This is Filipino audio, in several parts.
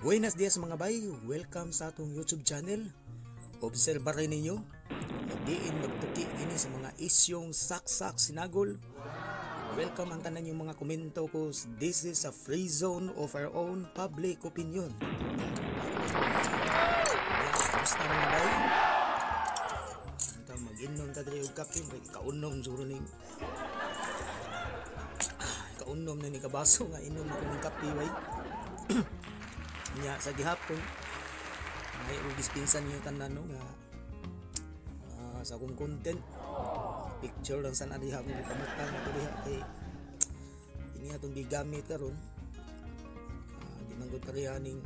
Buenos dias mga bay, welcome sa atong YouTube channel. Obserbarin ninyo, magdiin magtuki ini sa mga isyong saksak sinagol. Welcome ang tanan yung mga komento ko. This is a free zone of our own public opinion. Basta mga bay, antang mag-inom ta diri og kape, kaunom siguro ning kaunom na ni kabaso nga inom na ko ng kape bay. Nya sa gihapon ay dispensa niyo tanan no nga sa akong content picture lang sana diha kung gikamutang ako diha kay ini atong gigamit karon di man gud parihaning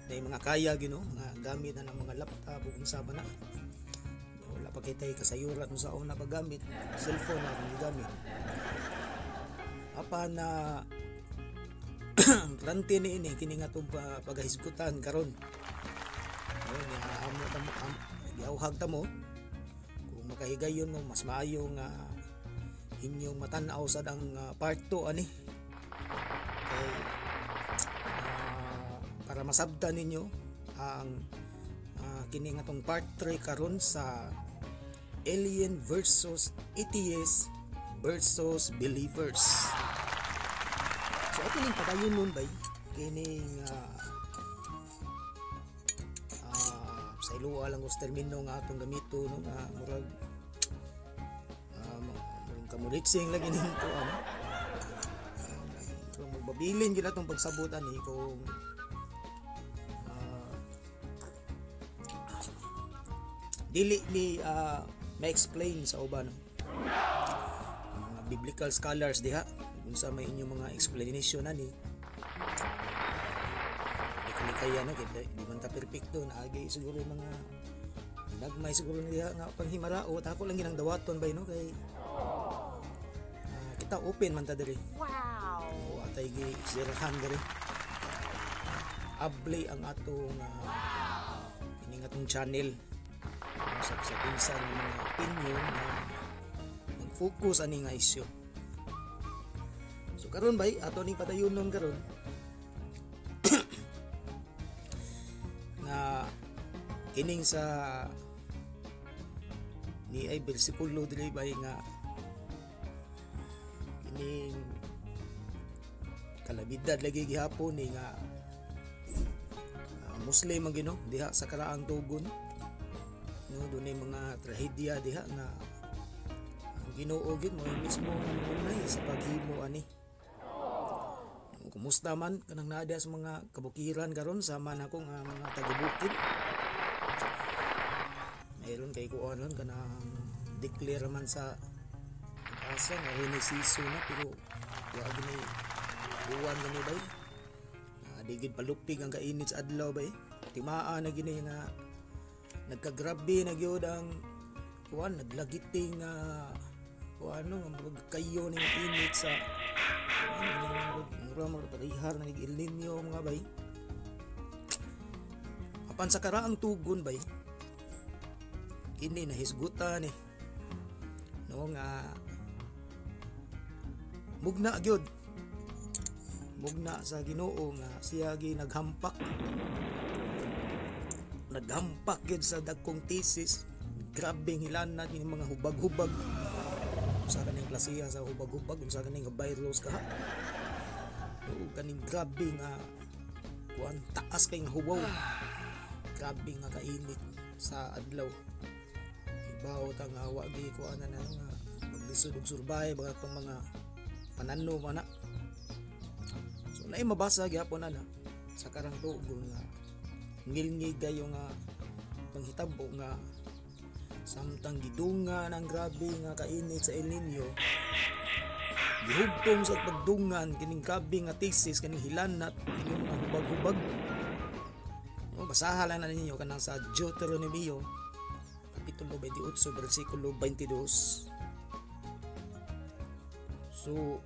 mga kaya gino nga gamit na ng mga laptop ug unsa ba na wala pa kitay kasayuran sa una paggamit cellphone na gigamit apa na planti ni ini kini nga itong pagahisgutan karon giauhag ta mo kung makahigayon mo mas maayo nga inyong matanaw sa dang part 2 ani kay para masabtan ninyo ang kini nga itong part 3 karon sa Alien versus ETS versus Believers. So ato ning padayon nun bay kining sa iluwa lang os termino nga atong gamito no nga murag kamuritsing lagi ning kuan kung magbabilin gid atong pagsabutan ni kung dili ni ma-explain sa uban mga biblical scholars diha kung sa may inyong mga explanation ani di kaya no di man ta perfecto naagi siguro mga nagmay siguro niya nga panghimarao ako lang ginang dawaton bay no kay kita open man ta diri wow atay gi sirhan diri abli ang atong kining atong channel sa pinsan ng mga opinion na mag-focus ani nga isyu. So karon bay ato ning padayonon karon nga kining sa ni ay bersikulo dili bay nga kining kalabidad lagi gihapon ni nga Muslim ang Ginoo diha sa karaang tugon no dunay mga trahedya diha nga ang Ginoo gid mo mismo nga nangunay sa paghimo ani. Kumusta man kanang naa sa mga kabukiran karon sama na akong mga taga-bukid. Mayroon kay kuan kanang declare man sa asa nga rainy season na pero wa gini buwan gani bay. Digid palupig ang kainit sa adlaw bay. Timaa na gini nga nagkagrabe na gyud ang kuan naglagiting kuan nga kayo ning init sa mura parihar na El Nino mga bay. Apan sa karaang tugon bay ini nahisgutan no nga mugna gyud mugna sa Ginoo nga siya gi naghampak gyud sa dagkong thesis grabeng hilanat ni mga hubag-hubag sa kaning klasiya sa hubag-hubag unsa kaning virus ka kaning grabe nga kuan taas kay nga hubaw grabe nga kainit sa adlaw ibaw ta nga wa gi kuan na nga maglisod og survive mga tong mga pananno man na so naay mabasa gyapon na sa karang tugon nga ngilngig kayo nga panghitabo nga samtang gidungan ang grabe nga kainit sa El Nino gihugtong sa pagdungan kining grabe nga thesis kaning hilanat kining mga hubag-hubag basahan lang na ninyo kanang sa Deuteronomio kapitulo 28 bersikulo 22 so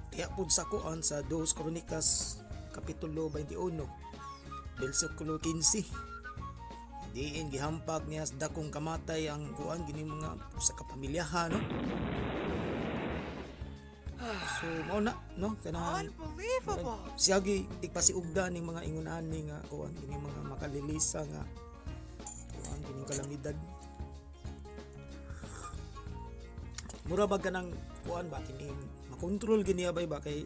tiya pud sa kuan sa 2 Kronikas kapitulo 21 bersikulo 15 diin gihampak niya sa dakong kamatay ang kuan gini mga sa kapamilyahan no So mao na no kanang Unbelievable. siyagi tigpasiugda ning mga ingunan ni nga kuan kini mga makalilisa nga kuan kining kalamidad. Mura ba kanang kuan ba kining makontrol gini bay ba kay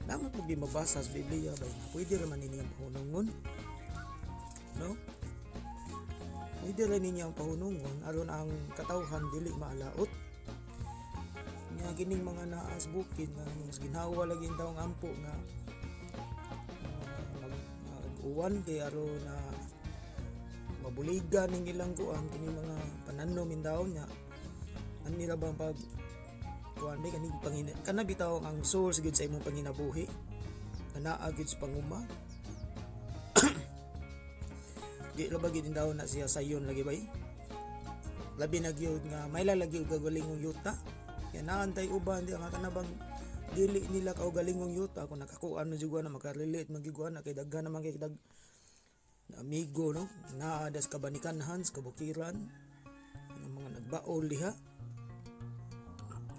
naman pag di mabasa sa Biblia bay pwede ra man niyang pahunungon no pwede ra ninyang pahunungon aron ang katawhan dili maalaot nga kining mga naas bukid nga mas ginhawa lagi daw ang ampo nga mag-uwan kay aron na mabuligan ning ilang kuan kining mga pananom daw nya ani ra bang pag kuan may kaning pangina kana bitaw ang source gid sa imong panginabuhi anaa gid sa panguma di ra ba gid daw na siya sayon lagi bay labi na gyud nga may lalagi og galingong yuta kaya naantay uban di nga kanabang dili nila kaugalingong yuta kung nakakuan man jud na makarelate magiguan na kay daghan naman kay dag amigo no naadas kabanikanhan sa kabukiran mga nagbaol diha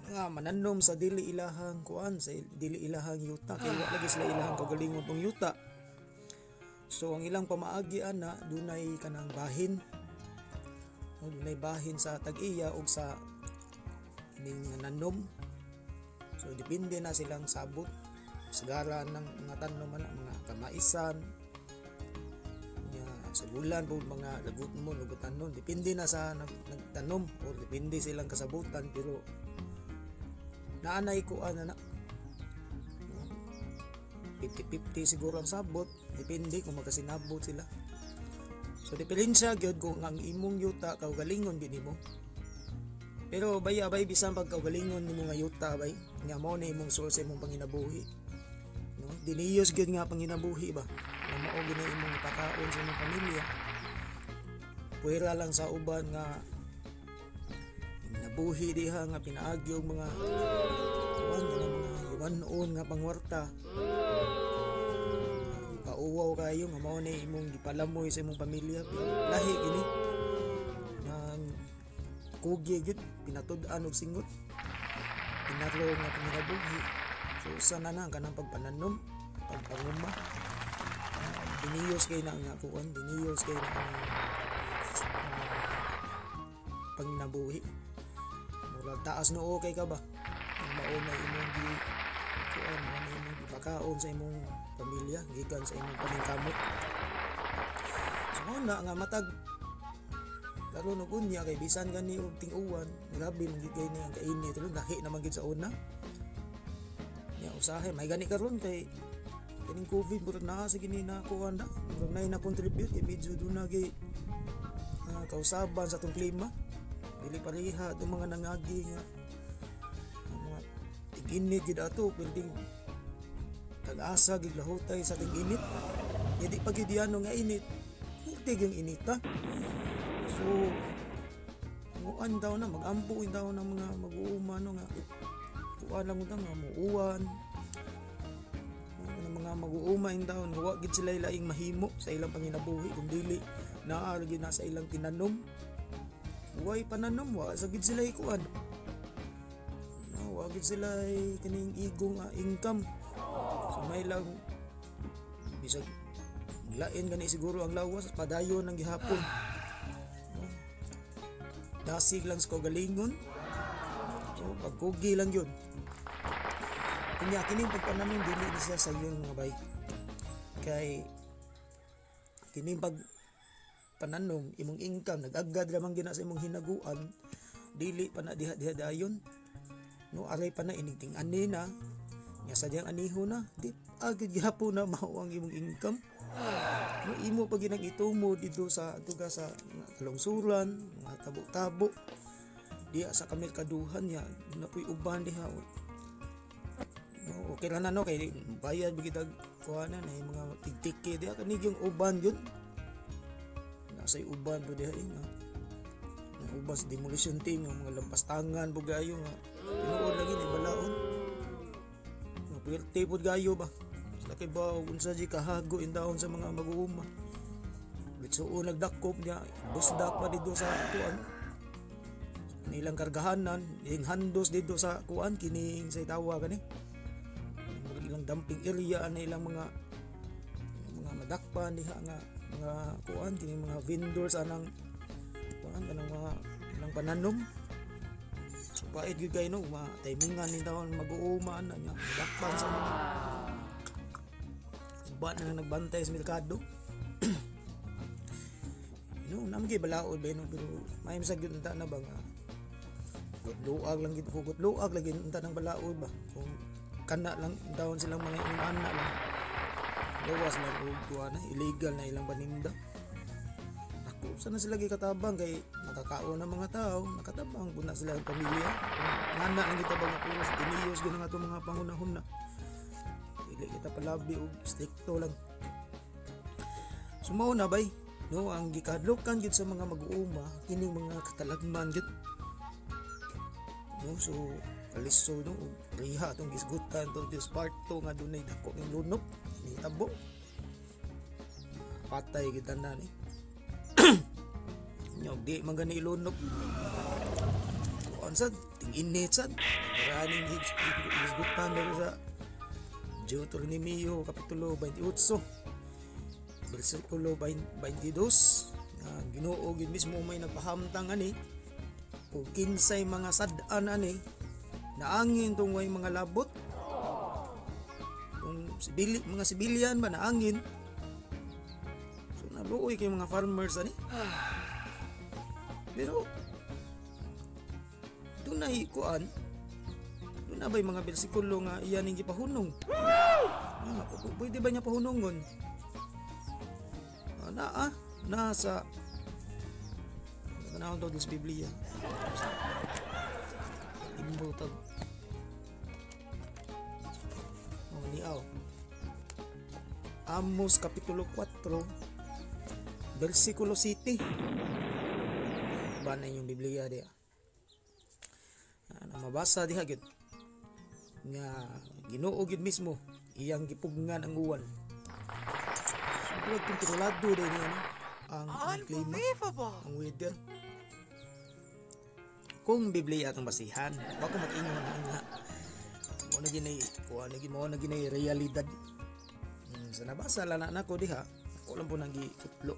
nga mananom sa dili ilahang kuan sa dili ilahang yuta kay wa lagi sila ilahang kaugalingong pang yuta. So ang ilang pamaagi ana dunay kanang bahin. Dunay bahin sa tag-iya ug sa ining nanom. So depende na silang sabot. Sagara ng mga tanom na mga kamaisan. Sa bulan po mga lagut mo lugutan nun. Depende na sa nagtanom o depende silang kasabutan pero naanay ko na 50-50 siguro ang sabot depende kung magkasinabot sila so diferensya gyud kung ang imong yuta kaugalingon gid nimo pero bay bisan pag kaugalingon nimo nga yuta bay nga mao na imong source imong panginabuhi no diniyos gyud nga panginabuhi ba nga mao gid imong ipakaon sa imong pamilya puwera lang sa uban nga nabuhi diha nga pinaagi og mga kuan nga mga yumanon nga pangwarta pauwaw kayo nga mao na imong gipalamoy sa imong pamilya lahi gini nang kugi gyud pinatud-an og singot pinarlo nga panginabuhi so usa na nang kanang pagpananom pagpanguma diniyos kay na nga kuan diniyos kay na panginabuhi murag taas noo kay ka ba mao na imong gi kuan na imong gipakaon sa imong pamilya gikan sa imong paningkamot so na nga matag karon og unya kay bisan gani og ting-uwan grabe man gid kay ang kainit tulog lahi naman gid sa una nya usahay may gani karon kay kining covid murag naa sa gini na kuan da murag nay na contribute kay medyo duna kay kausaban sa atong klima dili pareha itong mga nangagi nga mga tig-init gid ato pwedeng tag-asa gid lahutay sa tig-init di pa gid ano nga init tig yung inita so muan daw na magampuin daw ng mga mag-uuma no nga kuan lang daw nga muuwan ng mga mag-uumain daw nga wa gid sila laing mahimo sa ilang panginabuhi kung dili naa gid na sa ilang tinanom way pananom wa sa gid sila ikuan wa gid sila kining igong income so may lang bisag lain gani siguro ang lawas padayon ng gihapon dasig lang sa kagalingon so pagkugi lang yun kanya kining pagpananom dili ni siya sa yun mga bay kay kining pag pananom imong income nag-agad ramang gina sa imong hinaguan dili pa na diha dayon no aray pa na initing ani na nya sadyang aniho na di agad gihapon na mao ang imong income no imo pa ginang itumo dito sa tuga sa kalungsuran mga tabo-tabo diha sa kamerkaduhan ya napoy uban diha no okay ra na no kay bayad bigitag kuhanan na mga tigtiki diha kanig yung uban yun say uban po diha nga uban sa demolition team yung mga lampastangan po gayo nga tinuod lagi na balaon nga puwerte po gayo ba sa kay ba unsa di kahago in daon sa mga mag-uuma bitsuon nagdakop niya busdak pa dito sa tuan nilang kargahanan ing handos dito sa kuan kining sa Itawa kani ilang dumping area na ilang mga madakpan diha nga mga kuan kining mga vendors anang kuan anang mga ilang pananom. So pait gyud kay no timingan ni taon mag-uuma na nya madakpan sa mga uban na nagbantay sa merkado. No, namgi balaod ba no pero may misag gyud ta na ba nga luag lang gid hugot luag lagi unta nang balaod ba kung kana lang daon silang mga inana lang lawas lang og kuan illegal na ilang paninda. Ako sana sila gikatabang kay makakaon ng mga tao nakatabang pud na sila ang pamilya ngana lang kita bang pulos diniyos gyud nga mga pangunahon na dili kita palabi og stricto lang. Sumaw na bay no ang gikadlokan gyud sa mga mag-uuma kining mga katalagman gyud no so kaliso no riha tong gisgutan to this part to nga dunay dako ning lunop ni tabo patay kita na ni nyog di magani lunop on sad ting init sad maraming gisgutan dito sa Deuteronomio kapitulo 28 versikulo 22 nga Ginoo gid mismo may nagpahamtang ani o kinsay mga sad-an ani naangin tong way mga labot kung mga sibilyan ba naangin so naluoy kay mga farmers ani pero dunay kuan duna bay mga bersikulo nga iyan ning gipahunong pwede ba niya pahunongon nasa kanahon to sa Biblia imbutag niaw Amos kapitulo 4 versikulo 7 ba na yung Biblia diya na mabasa diha gid nga Ginoo gid mismo iyang gipugngan ang uwan kung kontrolado din yan ang klima, ang weather. Kung Biblia atong basihan, bako mag-ingon nga mo na ginay realidad. Sa nabasa lang na ko diha, ako lang po nagikutlo.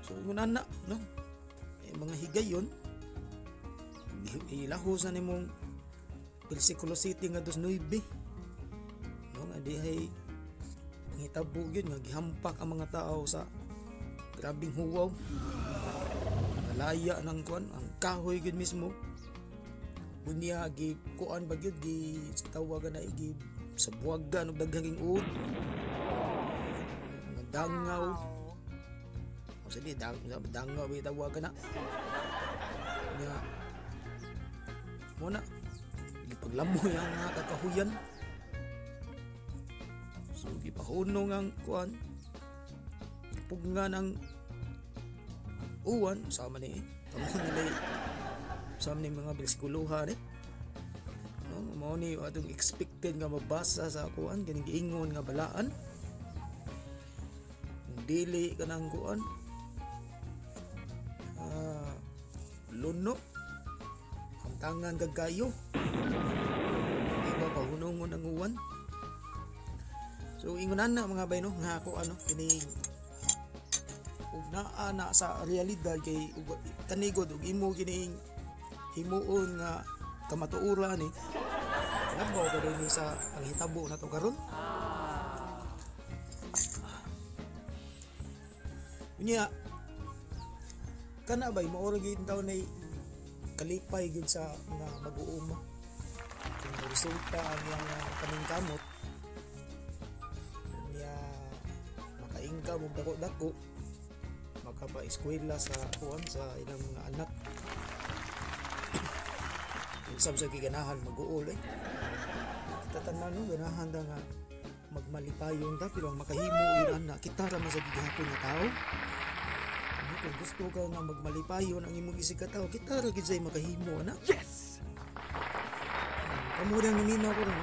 So yun na no, mga higayon, ilahos na nimong versikulo 7 nga 2:9 no nga dihay hitabo yun nga gihampak ang mga tao sa grabing huwaw nalaya ng kuan ang kahoy gyud mismo bunya gi kuan ba gyud gi tawagan na gi sa buwagan og daghang uod mga dangaw o sige dangaw ba tawagan na nya mo na gipaglamoy ang mga kakahuyan. So gipahunong ang kuan pugngan ang uwan sama ni sama ni mga bersikuloha ni no mao ni atong expected nga mabasa sa kuan kaning giingon nga balaan dili kanang kuan luno ang tangan kagayo iba pahunongon ang uwan. So ingunan na mga bay no nga ako kini ug naa sa realidad kay kanigod ug imo kining himuon nga kamatuoran ni nabaw ka din sa panghitabo na to karon. Unya kana bay maoro gyud taw nay kalipay gyud sa mga mag-uuma kung resulta ang kaning kamot makaingka og dako-dako makapa-eskwela sa kuan sa ilang mga anak insab sa giganahan mag-uol tatanan no ganahan da nga magmalipayon ta pero ang makahimo iran na kita ra man sa gigahapon nga tao kung gusto ka nga magmalipayon ang imong isig ka tao kita ra gid say makahimo na yes kamurang naminaw ko rin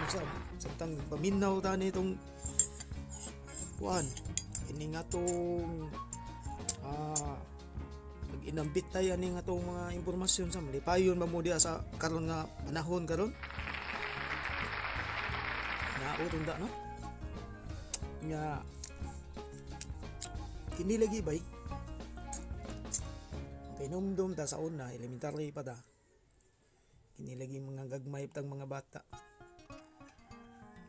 sa tang paminaw ta nitong kuan ini nga tong pag inambit tayo ni nga itong mga impormasyon sa malipayon ba mo diya sa karon nga panahon karon nautong da no nga kini lagi bay pinumdum ta sa una elementary pa ta kini lagi mga gagmay tang mga bata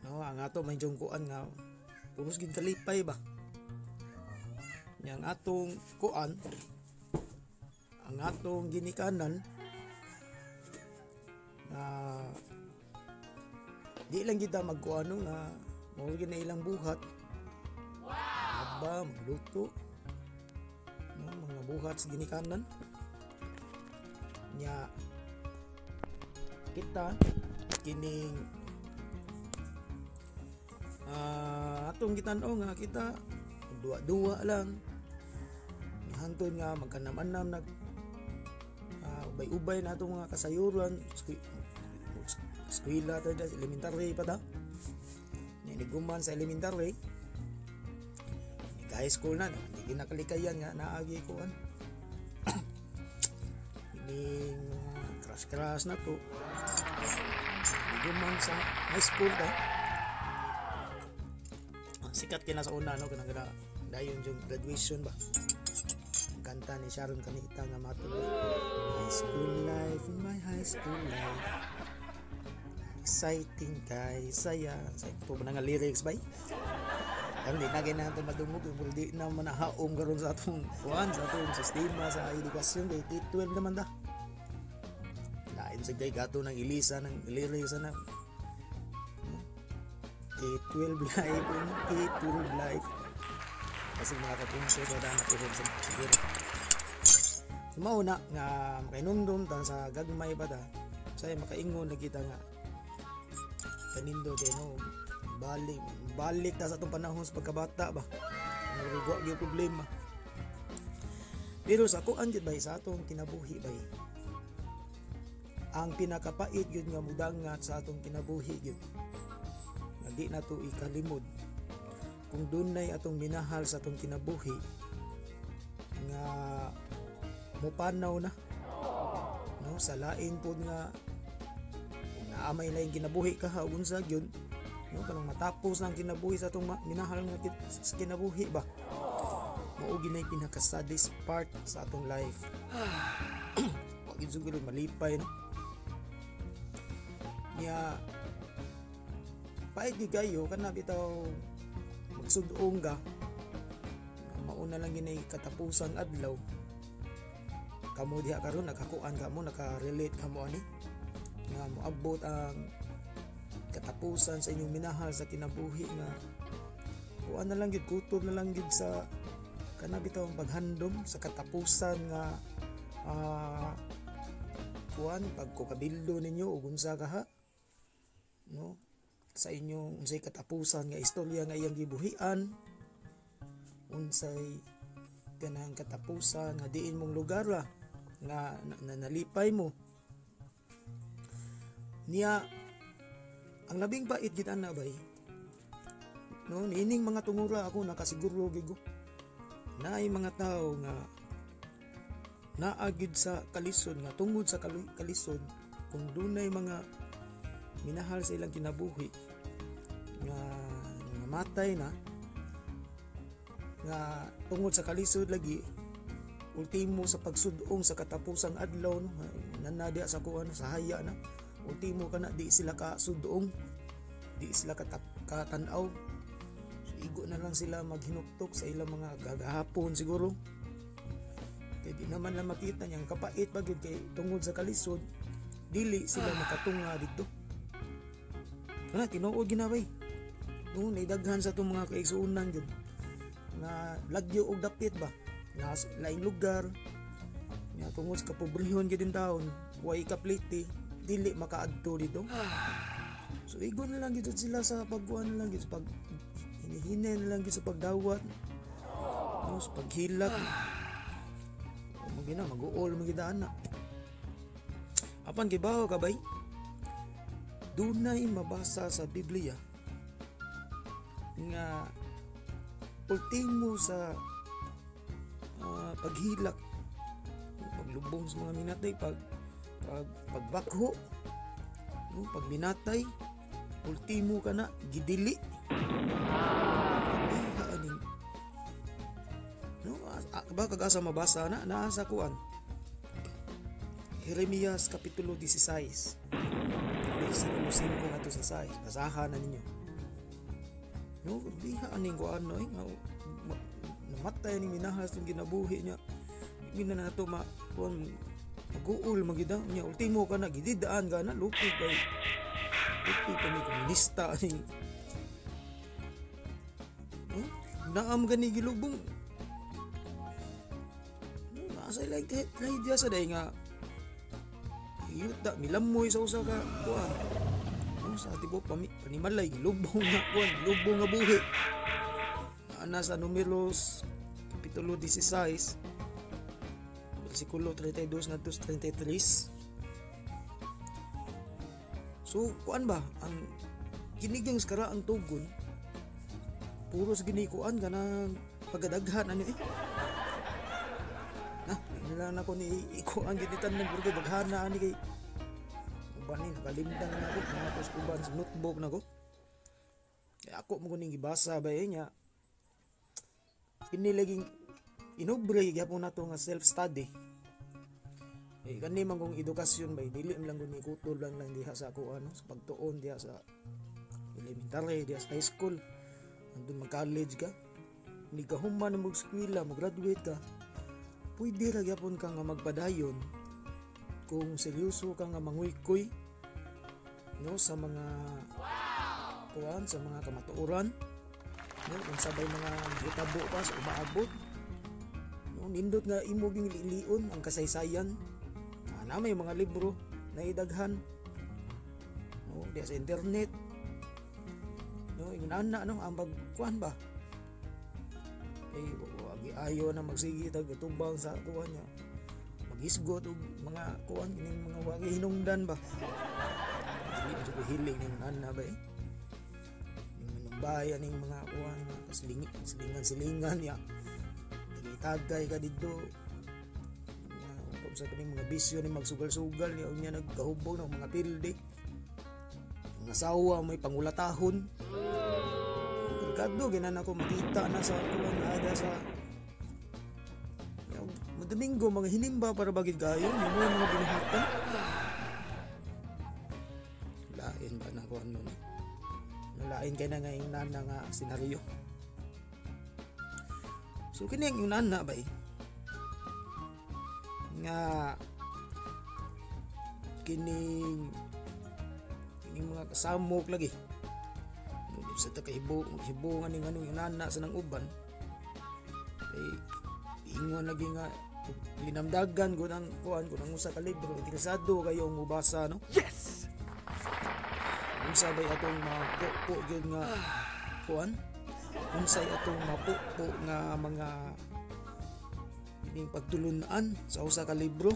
no ang ato may kuan nga puros gid kalipay ba yang atong kuan ang atong ginikanan na di lang kita magkuano nga mao gyud na ilang buhat aba magluto no, mga buhat sa ginikanan nya kita kining atong gitan-o nga kita duwa-duwa lang hantod nga magkanam-anam nag ubay-ubay na itong mga kasayuran eskwela tayo sa elementary pa ta niguman sa elementary high school na hindi kinakalikayan nga naagi ko ining crush na to niguman sa high school ta sikat kina sa una no kanang dayon yung graduation ba kanta ni Sharon Kanita nga matuloy high school life in my high school life exciting guys saya ito ba nga lyrics ba pero di na ganyan natin madungog pero di na manahaom karon sa atong kuhan sa atong sistema sa edukasyon kay K-12 naman da lain sa gay gato ng ilisa ng lyrics na K-12 life and K-12 life kasi mga kapunso sa dana po sa siguro mauna nga makainumdum ta sa gagmay ba ta say makaingon na kita nga kanindo din no balik ta sa atong panahon sa pagkabata ba nagugwa gyud problema pero sa ako anjud bay sa atong kinabuhi bay ang pinakapait gyud nga mudangat sa atong kinabuhi gyud nga di na to ikalimod kung dunay atong minahal sa atong kinabuhi nga mupanaw na no sa lain pod nga naamay na yung kinabuhi ka ha unsa gyud no kanang matapos na ang kinabuhi sa atong minahal nga sa kinabuhi ba mao ginay pinaka-saddest part sa atong life wa gyud siguro malipay no niya pait gyud kayo kana bitaw magsud-ong ka mauna lang ginay katapusang adlaw kamo diha karon nakakuan ka mo naka-relate ka mo ani nga moabot ang katapusan sa inyong minahal sa kinabuhi nga kuan na lang gid kutob na lang gid sa kana bitawng paghandom sa katapusan nga kuan pagkukabildo ninyo ug unsa ka ha no sa inyong unsay katapusan nga istorya nga iyang gibuhian unsay kanang katapusan nga diin mong lugar nga nalipay mo niya ang labing bait gid ana bay no nining mga tungura ako nakasiguro gigo naay mga tao nga naagid sa kalisod nga tungod sa kalisod kung dunay mga minahal sa ilang kinabuhi nga namatay na nga tungod sa kalisod lagi ultimo sa pagsudong sa katapusang adlaw no nanadya sa kuan sa haya na ultimo kana di sila ka sudong di sila katanaw so, igo na lang sila maghinuktok sa ilang mga gagahapon siguro kay di naman lang makita niya kapait bagid kay tungod sa kalisod dili sila makatunga dito kana tinuod ginabay no naidaghan sa itong mga kaigsuunan jud nga lagyo og dapit ba nga laing lugar nga tungod sa kapobrehon gid in taon way kapliti dili makaadto dito so igon na lang gid sila sa pagkuan lang gid sa pag hinihinay na lang gid sa pagdawat no sa paghilak magina mag-uol magidaan na apan gibaw ka bay dunay mabasa sa Biblia nga ultimo sa paghilak paglubong sa mga minatay, pagbakho, no, pag minatay, ultimo ka na gidili. No, ba kag-asa mabasa na naa sa kuan. Jeremias kapitulo 16. Versikulo 5 ato sa 6. Basahan na ninyo. No, diha aning kuan no, namatay ni minahas ng ginabuhi niya. Gina na nato kuan mag-uul magida niya, ultimo ka na gididaan ka na lupi pa may komunista aning no? Naam gani gilubong no, nasa like diya sa day nga yuta milamoy sa usa ka kuan no, sa tibo panimalay gilubong nga kuan, gilubong nga buhi ana sa Numeros kapitulo 16 versikulo 32 ngadto 33. So kuan ba ang kinigang skara ang tugon puros gini kuan kanang pagadaghan ano na nila na ko ni ikuan ginitan ng burger daghan na ani kay uban ni nakalimtan na ako tapos uban sa notebook na ko kaya ako mo kuning gibasa ba nya inilaging inubre gyapon nato nga self study kani man kong edukasyon ba dili lang kun ikutol lang diha sa ako ano sa pagtuon diha sa elementary diha sa high school andun mag college ka ni kahuman mo eskwela mo graduate ka pwede ra gyapon ka nga magpadayon kung seryoso ka nga manguykoy no sa mga kuan sa mga kamatuoran no kung sabay mga hitabo pa sa umaabot no nindot nga imo ging lilion ang kasaysayan na may mga libro na idaghan no diya sa internet no inana no ang pagkuan ba wagi ayo na magsigi tag tubang sa kuan niya magisgot og mga kuan kining mga wagi hinungdan ba dili jud hiling ning nana ba ning bayan ning mga kuan silingan ya tagay ka dito sa kaning mga bisyo ni magsugal-sugal niya unya nagkahubog ng mga pildi ang asawa may pangulatahon kadto ginan ako makita na sa kuan ada sa Domingo mga hinimba para bagid kayo ni mo mga binuhatan lain ba na kuan no lain kay na nga yung nana nga senaryo so kini yung nana ba nga kining mga kasamok lagi sa hibungan ning ano yung nana sa nang uban ingon lagi nga linamdagan ko ng kuan ko ng usa ka libro interesado kayo mubasa no yes unsa bay atong mapupo gyud nga kuan unsay atong mapupo nga mga ining pagtulunan sa usa ka libro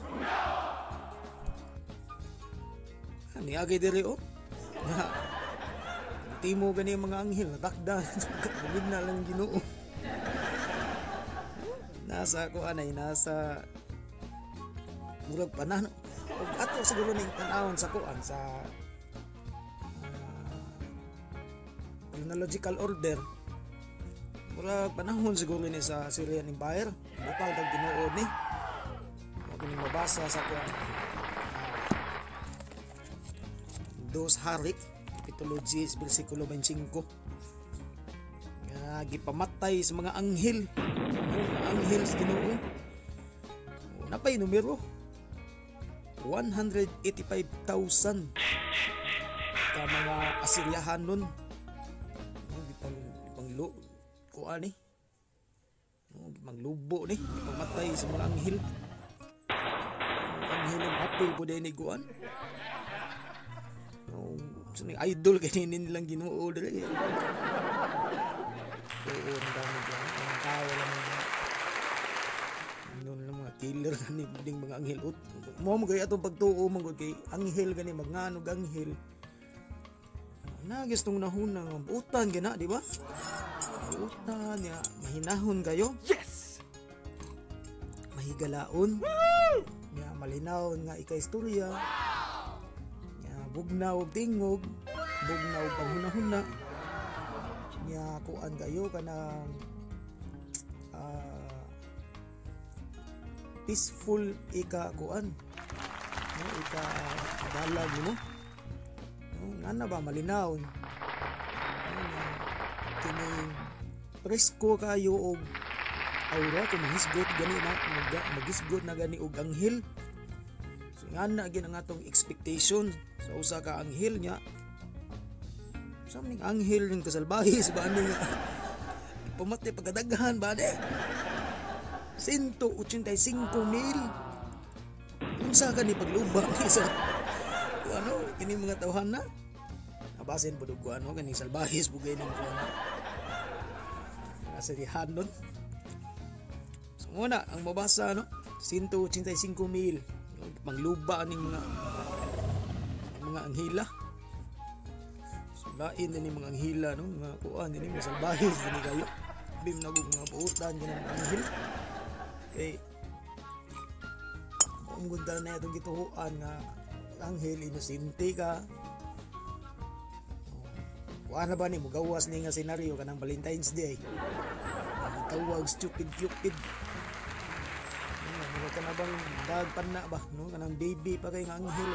ani agay diri nga timo gani mga anghel natakdan kapilid na lang Ginoo nasa kuan ay nasa murag panahon ug ato siguro ning tan-awon sa kuan sa chronological order murag panahon siguro ni sa Syrian Empire butang tag Ginoo ni kining mabasa sa kuan Dos Harik kapitulo 10 bersikulo 25 nga gipamatay sa mga anghel sa Ginoo napay numero 185,000 ka mga Asiryahan nun kuan ni manglubo ni pamatay sa mga anghel ang apil po din ni kuan suning idol kay nilang Ginoo dali oo dami dyan ang tao lang noon lang mga killer gani ding mga anghel mo mo kay atong pagtuo man kay anghel gani magnanog anghel na gustong nahuna ng utan gina di ba utan ya mahinahon kayo yes mahigalaon malinaw nga ika-istorya, nga bugnaw og tingog, bugnaw og panghuna-huna, nga kuan kayo kanang peaceful ika kuan, no, ika dalag mo, no, nga na ba malinaw, no, kining presko kayo og aura kung mahisgot gani na magisgot na gani og anghel. So nga na gid ang atong expectation sa usa ka anghel nya. Saming anghel ning kasalbahis ba ani nga pumati pagkadaghan ba de 185,000. Unsa ka ni pagluba ni sa ano kini mga tawhan na nabasin pud og ano kani salbahis bugay ning kuan asa di hanon. So muna ang mabasa no 185,000 pangluba ning mga anghela. So lain din mga anghela no mga kuan din mga salbahis din kayo bim nagug mga buutan din ang anghel kay ang ganda na itong gituhuan nga anghel inosente ka. Wala ba ni mo gawas ni nga senaryo kanang Valentine's Day tawag stupid cupid ano ka na bang dagpan na ba no kanang baby pa kay nga anghel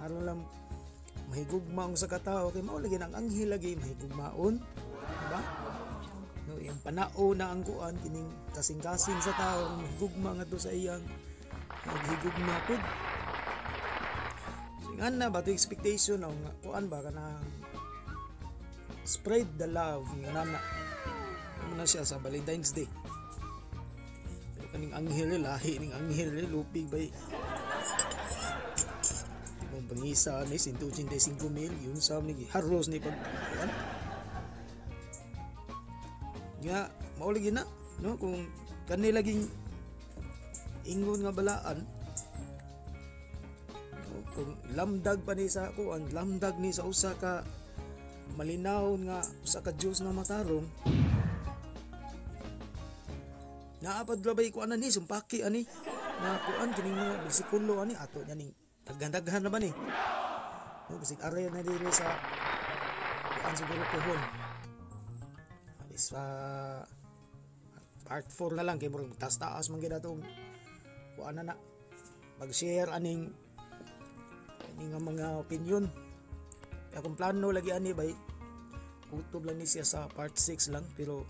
aron lang mahigugmaon sa katao kay mao lagi nang anghel lagi mahigugmaon diba no yung panao na ang kuan kining kasing-kasing sa tao mahigugma ngadto sa iyang maghigugma pud. Singan na ba to expectation ang kuan ba kanang spread the love nga nana na siya sa Valentine's Day. Pero kaning anghel lahi ning anghel lupig bay mong pangisa ni 185,000 yun sa ni haros ni pag kuan nga mao lagi na no kung kanay laging ingon nga balaan no, kung lamdag pa ni sa kuan lamdag ni sa usa ka malinaw nga usa ka Dios nga matarong naapad labay ko ana ni sumpaki ani na kuan kining mga bersikulo ani ato nya ning daghan-daghan na ba ni no bisig are na diri sa kuan siguro pohon sa part 4 na lang kay murag taas-taas man gid atong kuan na mag-share aning nga mga opinion. Kaya kung plano lagi ani bay kutob lang ni siya sa part 6 lang pero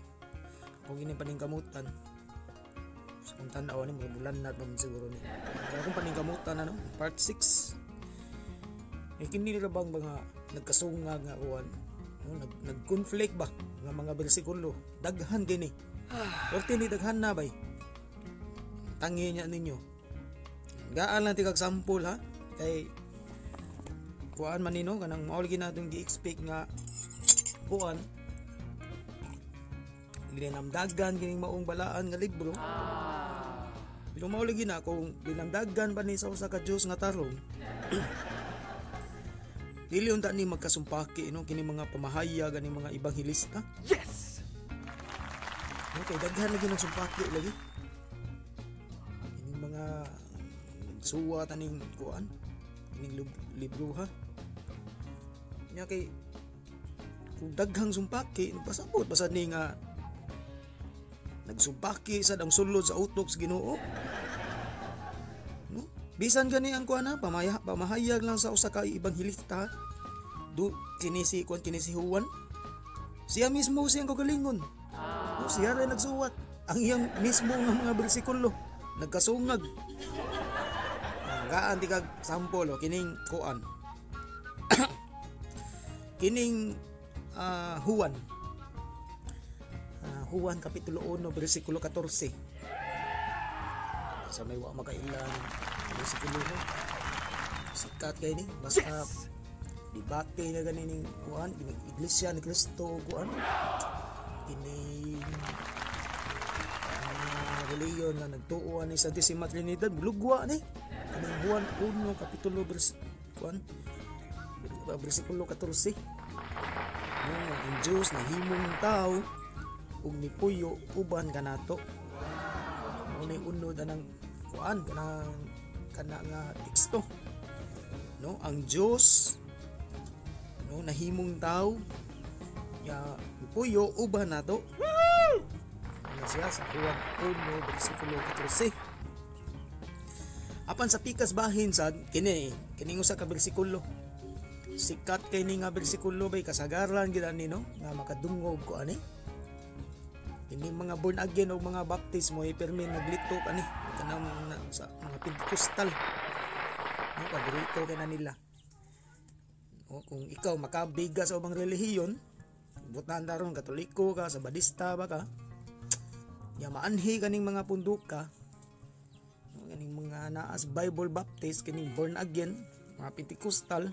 kung ini paningkamutan sa kung tanaw ni mga bulan na naman siguro ni kaya kung paningkamutan ano part 6 kini nila bang mga nagkasungag nga kuan no, nag-conflict ba nga mga bersikulo daghan gini orti ni daghan na bay tangi niya ninyo gaan lang tigag sample ha kay kuan man nino kanang mao lagi natong gi-expect nga kuan ginamdagan kining maong balaan nga libro pero mao lagi na kung ginamdagan pa ni sa usa ka Dios nga tarong dili unta ni magkasumpaki no kini mga pamahayag ani mga ebanghelista. Yes. Okay, daghan lagi ng sumpaki lagi. Kini mga suwa taning kuan, ning libro ha. Nya kay kung daghang sumpaki pasabot basta ni nga nagsumpaki sa dang sulod sa utok sa Ginoo. No? Bisan gani ang kuan ha, pamahayag lang sa usa ka ebanghelista. Kinisi Juan. Siya mismo siyang kagalingon. No, siya rin nagsuwat. Ang iyang mismo nga mga bersikulo nagkasungag. Gaan ti kag sample kining kuan. Kining Juan. Juan kapitulo 1 bersikulo 14. Sa may wa makailan bersikulo ko. Sikat kay ni basta debate na ganing kuan kining iglesia ni Kristo kuan kining reliyon na nagtuo ni sa Santisima Trinidad bulugwa ni kining Juan 1 kapitulo bersikulo 14 ang Diyos na himong tao ug nipuyo uban kanato unay unod anang kuan kanang kana nga teksto, no? Ang Dios, no, nahimong tao ya puyo uban nato. Ano siya sa Juan 1 bersikulo 14. Apan sa pikas bahin sad kining usa ka bersikulo. Sikat kay ni nga bersikulo bay kasagaran gid ani, no, nga makadungog ko ani. Ini mga born again o mga baptismo ay permi naglito ani kanang sa mga Pentecostal. No, paborito kay na nila. O, kung ikaw makabiga sa ubang relihiyon, butan daron Katoliko ka, Sabadista ba ka, ya maanhi kaning mga pundok ka, no, kaning mga naas Bible Baptist, kaning born again, mga Pentecostal,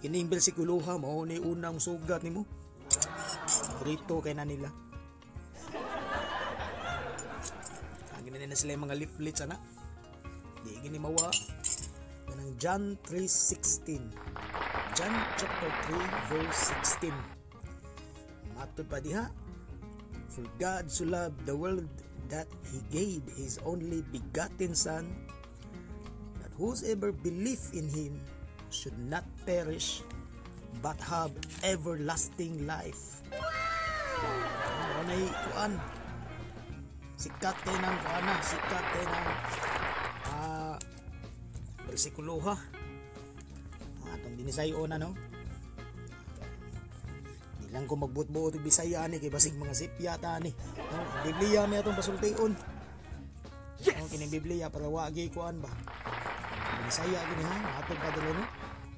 kining bersikuloha mao ni unang sugat nimo. Paborito kay na nila. Na sila yung mga leaflets ana. Di gini mawa kanang John 3:16. John chapter 3 verse 16. Matod pa diha, for God so loved the world that he gave his only begotten son, that whosoever believe in him should not perish but have everlasting life. Ano na kuan? Sikat kay ng kuana, sikat kay ng bersikuloha. Atong dinisayo na, no? Di lang ko magbutbuot og Bisaya ni kay basig mga sipya ta ni. No? Biblia may atong pasultiun. Yes. No, kini Biblia para wagi kuan ba. Bisaya gini ha, atong padalo no.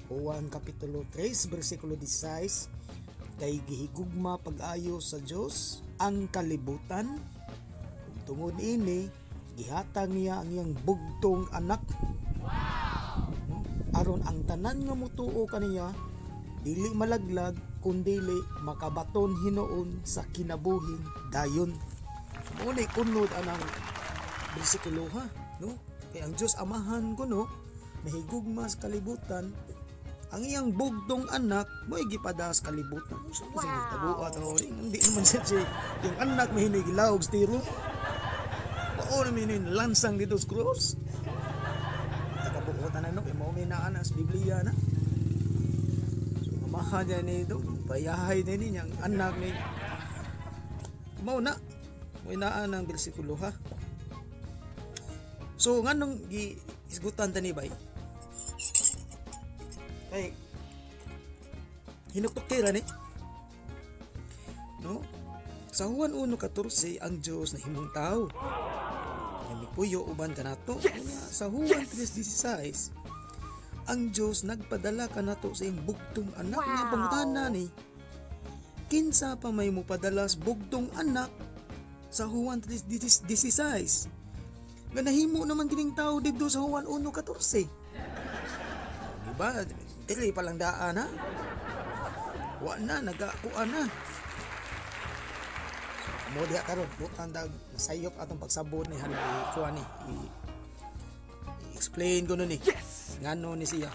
Juan kapitulo 3 bersikulo 16. Kay gihigugma pag-ayo sa Dios ang kalibutan. Tungod ini, gihatag niya ang iyang bugtong anak. No? Aron ang tanan nga mutuo kaniya, dili malaglag, kundili makabaton hinuon sa kinabuhing dayon. Muna kunod anang bersikulo ha, no? Kay ang Dios amahan ko, no, mahigugma sa kalibutan, ang iyang bugtong anak mo gipadas kalibutan. So, tabuat hindi naman siya yung anak may hinigilawog stiro. O namin lansang dito sa cross. Nakabukutan na, no? Kaya mo minaan sa Biblia na. So, amahan niya nito. Bayahay na niyang anak ni. Mau na. Minaan ang bersikulo ha. So, nga nung isgutan ta ni bay. Ay, hinuktok ni. No? Sa Juan 1:14, ang Diyos na himong tao. Puyo uban kanato. Yes! Sa Juan 3:16, ang Dios nagpadala kanato sa iyang bugtong anak. Wow! Nga pangutana ni, kinsa pa may mupadalas bugtong anak sa Juan 3:16? Nga nahimo naman kining tao dito sa Juan 1:14. Diba? Dili pa lang daan ha. Wa na nagakuan na. Mo diha karon butan dag nasayop atong pagsabot ni hanay kuan ni i-explain ko no ni. Yes! Ngano ni siya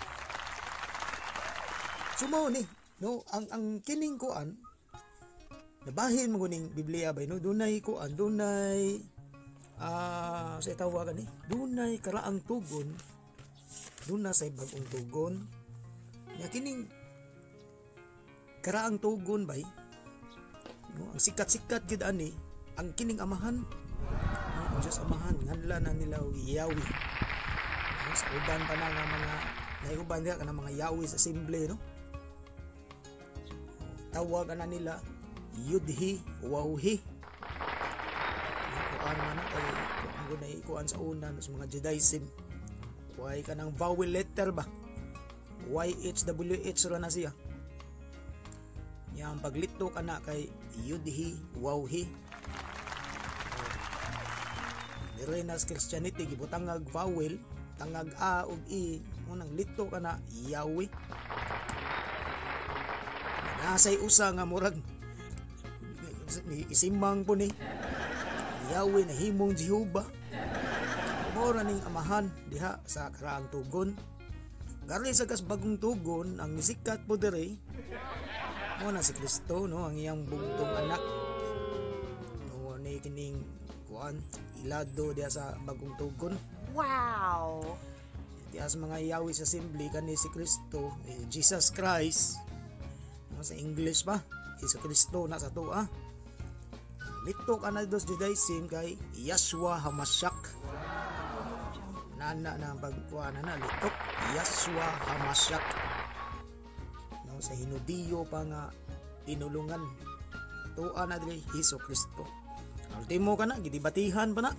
sumo ni, no, ang kining kuan nabahin mo ning Biblia bay, no, dunay kuan, dunay sa tawagan ni dunay karaang tugon, dunay sa bagong tugon nya kining karaang tugon bay. No, ang sikat-sikat gid ani ang kining amahan, no, ang Diyos amahan nganlan na nila Yahweh, no, sa uban pa na nga mga naiuban diha kana mga Yahweh sa assembly, no, tawag na nila Yudhi Wawhi, kuan man kay ang gunay kuan sa una no, sa mga Judaism way kanang vowel letter ba, YHWH ra na siya. Yang paglito kana kay Yudhi Wawhi. Direnas Christianity gibutangag vowel, tangag a ug i, unang lito kana Yahweh. Nasay usa nga murag isimang po ni Yahweh na himong Jehovah. Mora ning amahan diha sa karaang tugon. Gari sa kas bagong tugon ang nisikat po diri mo na si Kristo, no, ang iyang bugtong anak, no, ni kining kuan ilado diya sa bagong tugon. Wow! Diya sa mga Yahweh's Assembly kani si Kristo, Jesus Christ. Sa English pa, Hesus Kristo na sa to Litok ana dos Judaism kay Yahshua Hamashiach. Nana na pagkuha na litok Yahshua Hamashiach. Sa Hinudiyo pa nga tinulungan. Tuan na dili Hesus Kristo. Ultimo ka na gidibatihan pa na.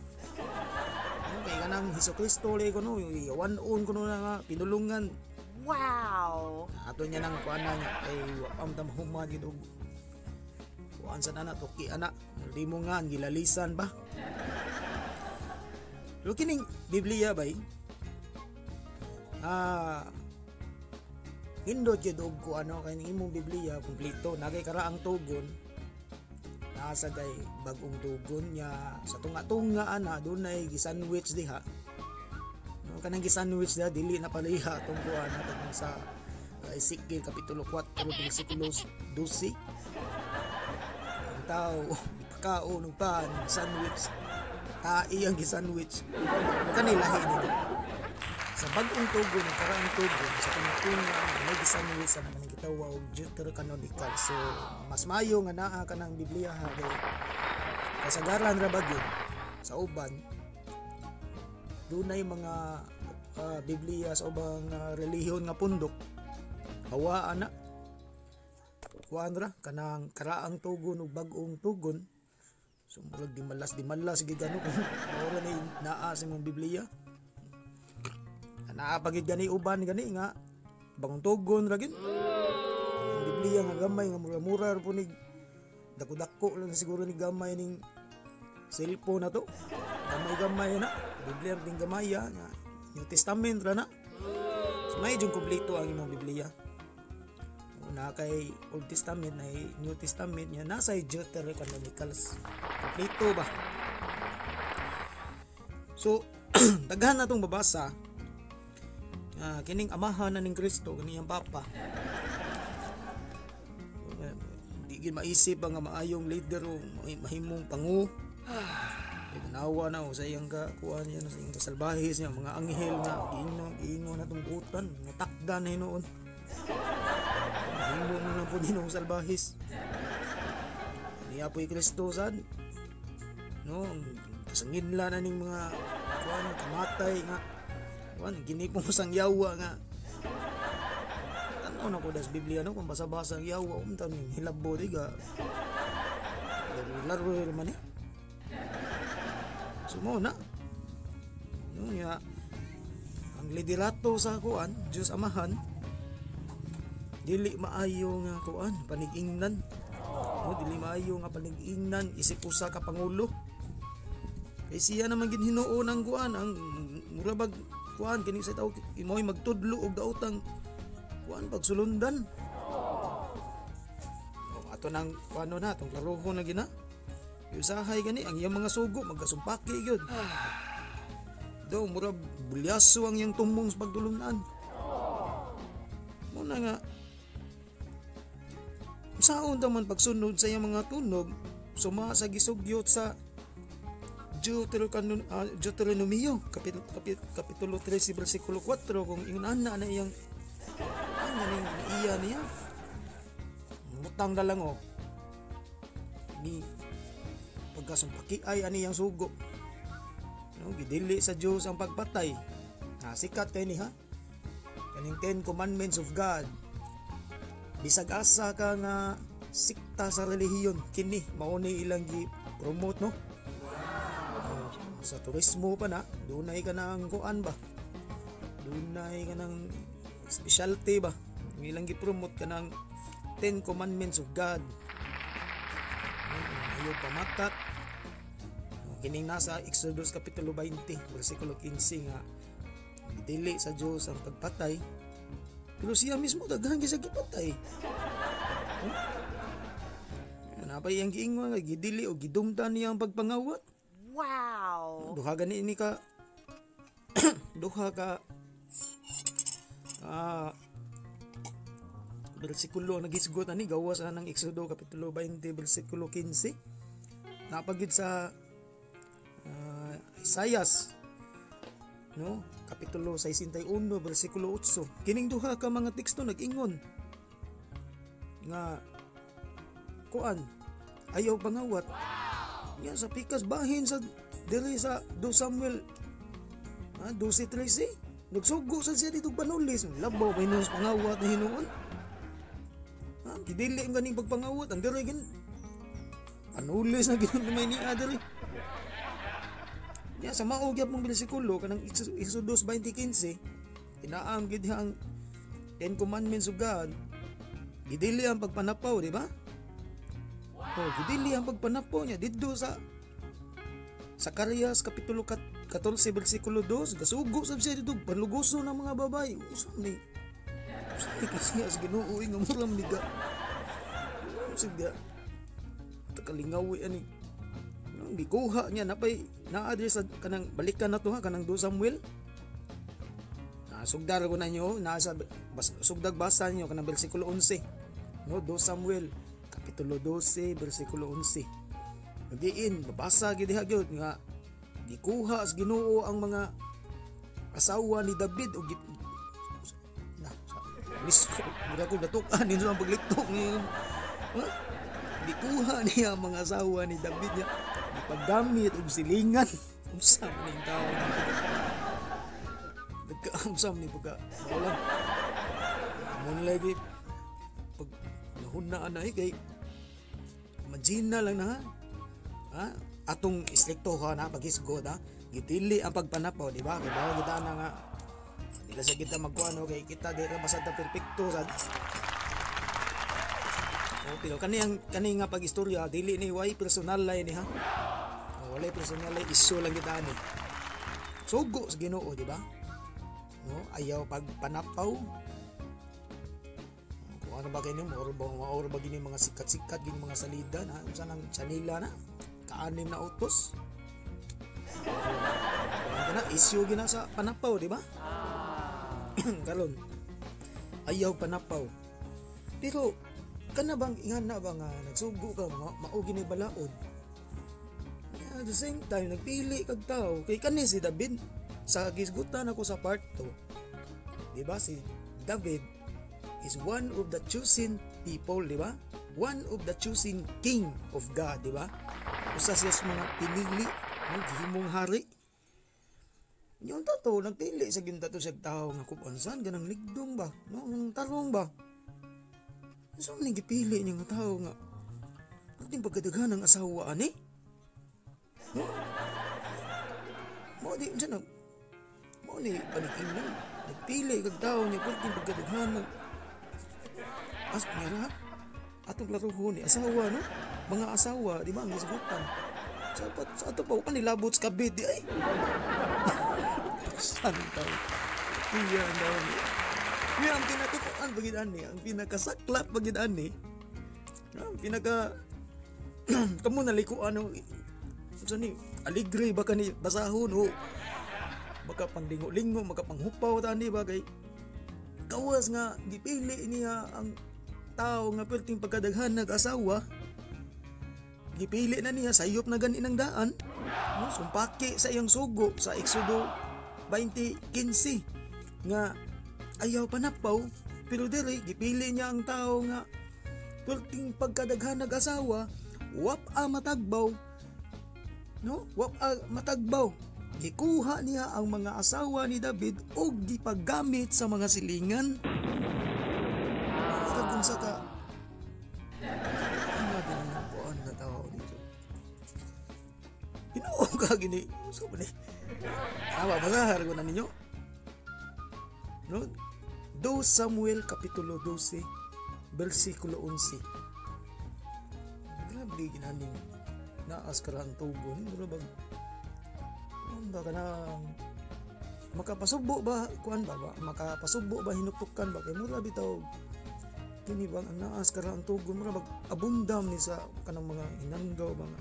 Kay kanang Hesus Kristo le kuno yawan-on kuno na nga pinulungan. Wow! Ato niya nang kuana niya kay wapam ta mahumad gid og kuan sa nana toki ana. Ultimo nga gilalisan ba. Pero kining Biblia bay hindot jud og kuano kay ning imong Biblia kumpleto nagay karaang tugon. Nasa day bagong tugon niya sa tunga-tunga ana dunay gisandwich diha. No kanang gisandwich diha dili na paliha tong kuana kadang sa Ezekiel kapitulo 4 bersikulo 12. Ang tao ipakaon og pan sandwich. Ang gisandwich. Kanila hini sa bagong tugon ng karaang tugon sa tunga-tunga may gisandwich sa naman gitawa og Deuterocanonical. So mas mayo nga naa kanang Biblia ha kay kasagaran ra bagid sa uban dunay mga Biblia sa ubang relihiyon nga pundok hawaan na kuan ra kanang karaang tugon ug bag-ong tugon. So murag di malas gid ano kung ora ni naa sa imong Biblia. Naapagid gani uban gani nga bagong tugon ra gid. Ang Biblia nga gamay nga mura-mura po ni dako-dako lang siguro ni gamay ning cellphone na to. Gamay na. Biblia ring gamay nga New Testament ra na. So may jung kompleto ang imong Biblia. Una kay Old Testament na New Testament niya nasa Deuterocanonicals. Kompleto ba? So daghan na tong babasa. Kining amahan na ning Kristo kaniyang papa. Di gid maisip nga maayong leader o mahimong pangu. Nawa na sa iyang kuan niya sa iyang salbahis niya mga anghel nga giingno na tong butan nga takdan na hinuon. Mahimo na po dinong salbahis. Niya po Kristo sad. No, kasangidla na ning mga kuan kamatay nga ginipong sang yawa nga ano na ko das Biblia no kung basa-basa ang yawa umtan hilabo diga laro man sumo na no niya ang liderato sa kuan Diyos Amahan dili maayo nga kuan panigingnan no dili maayo nga panigingnan isip usa ka pangulo kay siya naman gid hinuon ang kuan ang murabag kuan kini sa tao imoy magtudlo og daotang kuan pagsulundan. Ato nang kuano na tong klaroho na gina. Usahay gani ang iyang mga sugo magkasumpaki gyud. Daw mura bulyaso ang iyang tumbong sa pagdulunan. Mo na nga saon man pagsunod sa iyang mga tunog suma sa gisugyot sa Deuteronomio kapitulo 13 bersikulo 4 kung inana na iyang ning iya niya mutang na lang ni pagkasumpaki ay ani yang sugo no gidili sa Dios ang pagpatay sikat kay ni ha kaning 10 commandments of God bisag asa ka nga sikta sa relihiyon kini mao ni ilang gi-promote no. Sa turismo pa na, dunay ka ng kuan ba? Dunay ka ng specialty ba? Ilang gi-promote ka ng 10 commandments of God. Ayaw pamatat. Kining nasa Exodus kapitulo 20, bersikulo 15 nga dili sa Dios ang pagpatay. Pero siya mismo daghan gyud sa gipatay. Napay ang giingon nga gidili o gidumtan niya ang pagpangawat. Wow! Duha gani ini ka duha ka bersikulo nagisgot ani gawas ng Exodo kapitulo 20 bersikulo 15 napagid sa Isaias no, kapitulo 61 bersikulo 8. Kining duha ka mga teksto nag-ingon nga kuan ayaw pangawat. Yan sa pikas bahin sa dili sa 2 Samuel 12:13. Nagsugo sa siya dito panulis. Labaw may nus pangawat na hinuon. Kidili ang ganing pagpangawat. Ang dili gin panulis na ginoon na may niya dili. Ya sa mao gyud mong bersikulo kanang Exodus 20:15 inaam gid ang 10 commandments of God. Gidili ang pagpanapaw, di ba? Gidili ang pagpanapaw niya didto sa Zacarias kapitulo 14 bersikulo 2. Gasugo sab siya dito panlugoso ng mga babae. Usa ni kasi as Ginoo nga muram ni ga. Sige. Takalingawi ani. Gikuha niya napay na-address kanang balikan na to ha kanang 2 Samuel. Sugdar ko na nyo nasa sugdag basa niyo kanang bersikulo 11. No, 2 Samuel kapitulo 12 bersikulo 11. Diin babasa gid diha gyud nga gikuha as Ginoo ang mga asawa ni David og mura ko datukan nito ang pagliktok niya. Gikuha niya ang mga asawa ni David niya ipaggamit og silingan. Unsa man ning tawo nagkaamsam ni pagka wala amon lagi pag nahunaan na kay imagine lang na atong istrikto ha na paghisgod ha gitili ang pagpanapaw di ba kay bawo kita na nga dila sa kita magkuano kay kita di ra basta perfecto sa pero kani nga pagistorya dili ni way personal lay ni ha wala personal lay issue lang kita ni sugo sa Ginoo di ba no ayaw pagpanapaw kung ano ba kayo maor ba gini mga sikat-sikat gini mga salida na unsa nang chanila na kaanim na utos na issue gina sa panapaw di ba karon ayaw panapaw pero kana bang ingana ba nga nagsugo ka mao gini balaod at the same time nagpili kag tao kay kani si David sa gisgutan ako sa part 2 di ba si David is one of the chosen people di ba one of the chosen king of God di ba usa siya sa mga pinili ng gihimong hari yung tato nagpili sa gintato sa tao nga kubansan ganang ligdong ba no ng tarong ba so ning gipili niya nga tao nga ating pagkadaghan ng asawa ani no mo di unsa mo ni panikin lang nagpili kag tao niya ating pagkadaghan ng niya atong laruhon ni asawa no mga asawa di ba ang gisgutan sa ato pa kan nilabot sa kabid di ay santaw iya daw ni ang pinakatuan bagid ani ang pinakasaklap bagid ani ang pinaka kamo nalikuan no unsa ni aligre ba kani basahon o baka panglingo-lingo makapanghupaw ta ni bagay kawas nga gipili niya ang tao nga perting pagkadaghan nag-asawa gipili na niya sayop na gani ng daan no, sumpaki sa iyang sugo sa Exodo 20:15 nga ayaw panapaw pero diri gipili niya ang tao nga perting pagkadaghan nag-asawa wap-a matagbaw no wap-a matagbaw gikuha niya ang mga asawa ni David og gipaggamit sa mga silingan sa ka ano din ang kuan na tao dito Ginoo ka gini so ba ni basahar ko na ninyo no 2 Samuel kapitulo 12 bersikulo 11 grabe ginaning naas ka lang tugo ni mura bag ano ba ka na makapasubo ba kuan ba makapasubo ba hinuktukan ba kay mura bitaw kini bang ang naas kara ang tugon mo na mag-abundam ni sa kanang mga inanggaw mga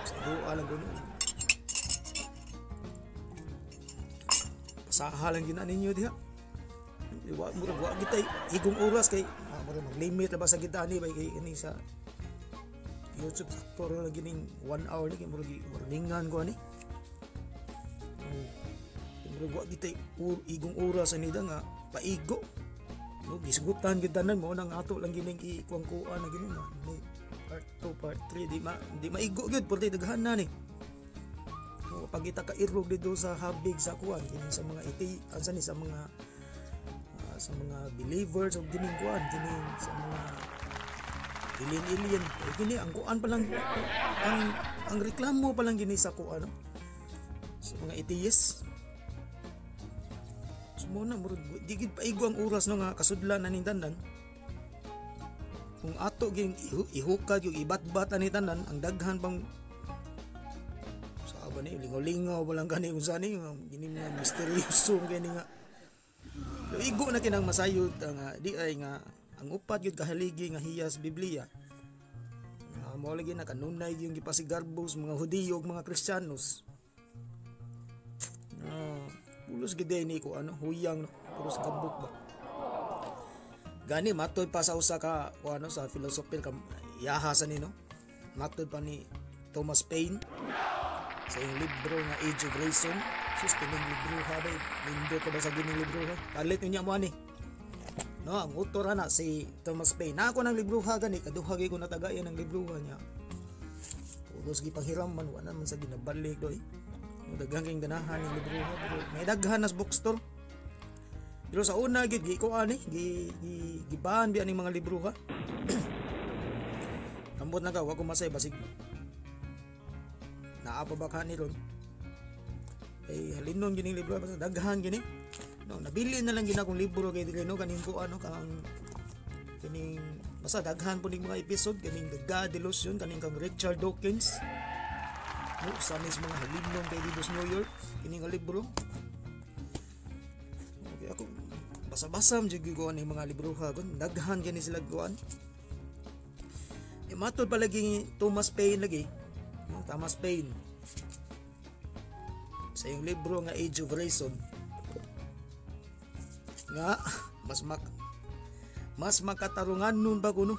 sa doa lang gano'n pasaha lang gina ninyo diha mura kita higong oras kay mura mag-limit na ba sa kita ni kay ini sa YouTube saktor lang gining 1 hour ni kay mura warningan ko ani Pero wa kita igong oras anida nga paigo. No, gisgutan gid tanan mo nang ato lang gining ikuang-kuan na gini nga. Part 2, part 3 di maigo gyud porti daghan na ni. No, pag ita ka irog dito sa habig sa kuan kini sa mga ansa ni sa mga believers of gining kuan kining sa mga alien gini ang kuan pa lang ang reklamo pa lang gini sa kuan no? Sa mga atheist. Sumuna murag di gid paigo ang oras no nga kasudlan na ning tanan. Kung ato ging ihukad yung ibat-bat ani tanan ang daghan pang sa aba ni lingaw-lingaw walang kani unsa ni gini nga misteryoso gani nga. Igo na kinang masayod nga di ay nga ang upat gyud kahaligi nga hiyas Biblia. Mao lagi na kanunay yung gipasigarbos mga Hudiyo ug mga Kristiyanos. Pulos gid ni ko huyang no pulos kabuk ba. Gani matod pa sa usa ka sa philosophy ka yahasan ni no. Matod pa ni Thomas Paine sa iyang libro nga Age of Reason. Sus kining libro ha ba lindo ko ba sa gining libro ha. Palit niya mo ani. No, ang author na si Thomas Paine. Na ako ng libro ha gani kaduha gyud ko natagayan ang libro niya. Pulos gi panghiraman wala man sa ginabalik doy. Daghang kang ganahan ng libro ha pero may daghan nas bookstore. Pero sa una gid ko ani gibahan bi aning mga libro ha. Ambot na ka wa ko masay basig. Naa pa ba kani ron? Halinon gining libro basta daghan gini. No, nabili na lang gina kong libro kay dili no kaning ko kang kining basta daghan po ning mga episode kaning The God Delusion kaning kang Richard Dawkins. No, sa mga halinon kay dito sa New York kining nga libro. Okay, ako basa-basa jud ko aning mga libro ha kun daghan gani sila kuan. Matod palagi Thomas Paine lagi. No, Thomas Paine. Sa yung libro nga Age of Reason nga mas makatarungan nun ba kuno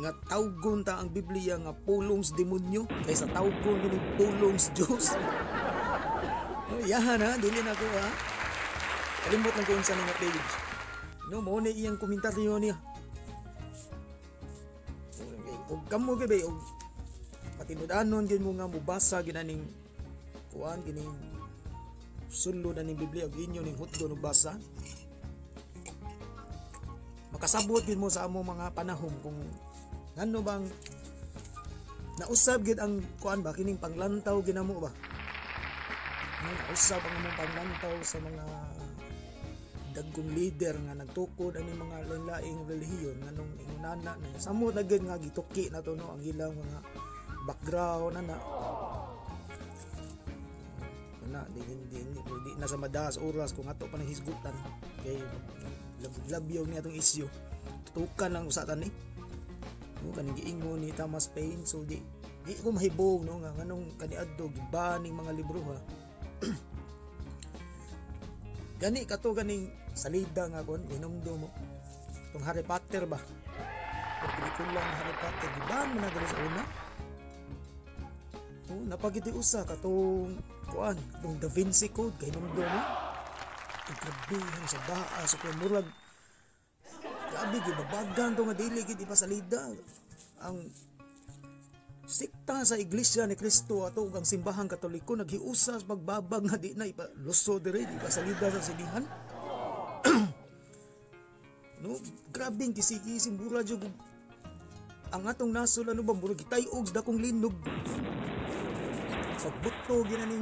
nga tawgon ta ang Biblia nga pulong sa demonyo kaysa tawgon gini pulong sa Dios. No, yahan ha dili na ko ha. Kalimot lang ko unsa nga page. No, mo ni iyang komentaryo niya. Og kamo gyud og patinud-anon gyud mo nga mubasa ginaning kuan gining sulod aning Biblia og inyo ning hutdo ug basa. Makasabot gid mo sa among mga panahon kung ngano bang nausab gid ang kuan ba kining panglantaw ginamo ba. Nausab ang among panglantaw sa mga dagkong leader nga nagtukod ani mga lain-laing relihiyon nganong ingunana na samot na gid nga gituki na to no ang ilang mga background na di na sa madaas oras kung ato pa nang hisgutan kay labyaw ni atong isyu tutukan lang usatan ni no kaning giingon ni Thomas Paine so di ko mahibog no nga nganong kaniadto gibaning mga libro ha. Gani kato ganing salida nga kon hinumdo mo tong Harry Potter ba o pelikula ng Harry Potter giban mo na dali sa una. Napagiti usa katong kuan katong Da Vinci Code kay hinumdo mo grabe ang sa baa sa murag grabe gibabagan to nga dili gid ipasalida ang sikta sa iglesia ni Kristo ato ug ang simbahang Katoliko naghiusa sa pagbabag nga di na ipaluso dire di pasalida sa sinihan. No, grabing kisiki simbura jud ang atong nasol ano ba murag gitay-og sa dakong linog. Pagbuto ginaning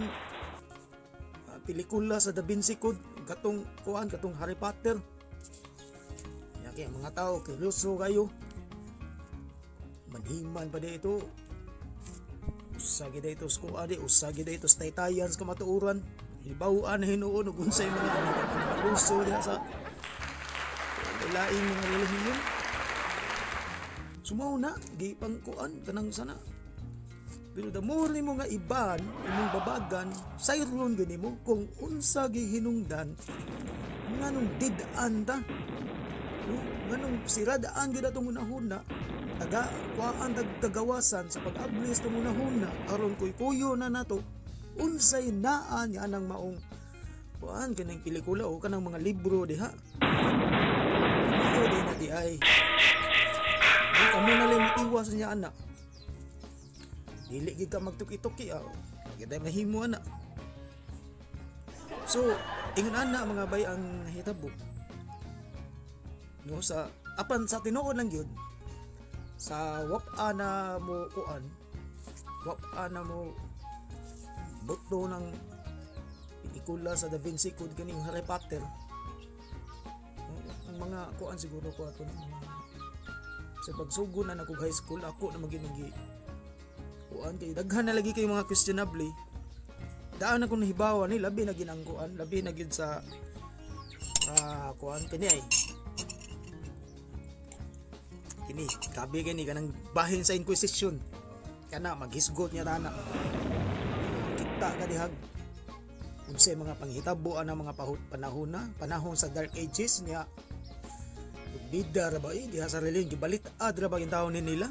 pelikula sa Da Vinci Code katong kuan katong Harry Potter. Kaya mga tao kiluso kayo. Manhiman pa dito. Usagi dito sa kuadi, usagi dito sa Titans ka matuuran. Hibawaan hinuon ug unsay mga kiluso diha sa laing mga relihiyon. Sumaw na gi pangkuan kanang sana. Pero the more nimo nga iban imong babagan sayron gani mo kung unsa gihinungdan nganong did-an ta no nganong siradaan gyud atong unahuna taga kuan tagawasan sa pag-ablis tong unahuna aron kuy-kuyo na nato unsay naan nga anang maong kuan kanang pelikula o kanang mga libro diha. Ako din na di ay. Di ka muna lang iwas niya anak. Dili gid ka magtuki-tuki kita mahimo anak. So, ingon ana mga bay ang hitabo. No sa apan sa tinuod lang gyud sa wap-ana mo kuan. Wap-ana mo buto ng pelikula sa Da Vinci Code kaning Harry Potter. Ang mga kuan siguro ko ato ng mga sa pagsugo na nako high school ako na maginigi kuan kay daghan na lagi kay mga questionable. Daan ako nahibawa ni labi na ginangkuan, labi na gid sa kuan kini ay. Kini kabi kini kanang bahin sa Inquisition. Kana maghisgot niya dana. Kita ka dihag unsay mga panghitaboan ang mga panahon sa Dark Ages niya bida ra ba diha sa reliyon gibalit ra ba yung taon nila.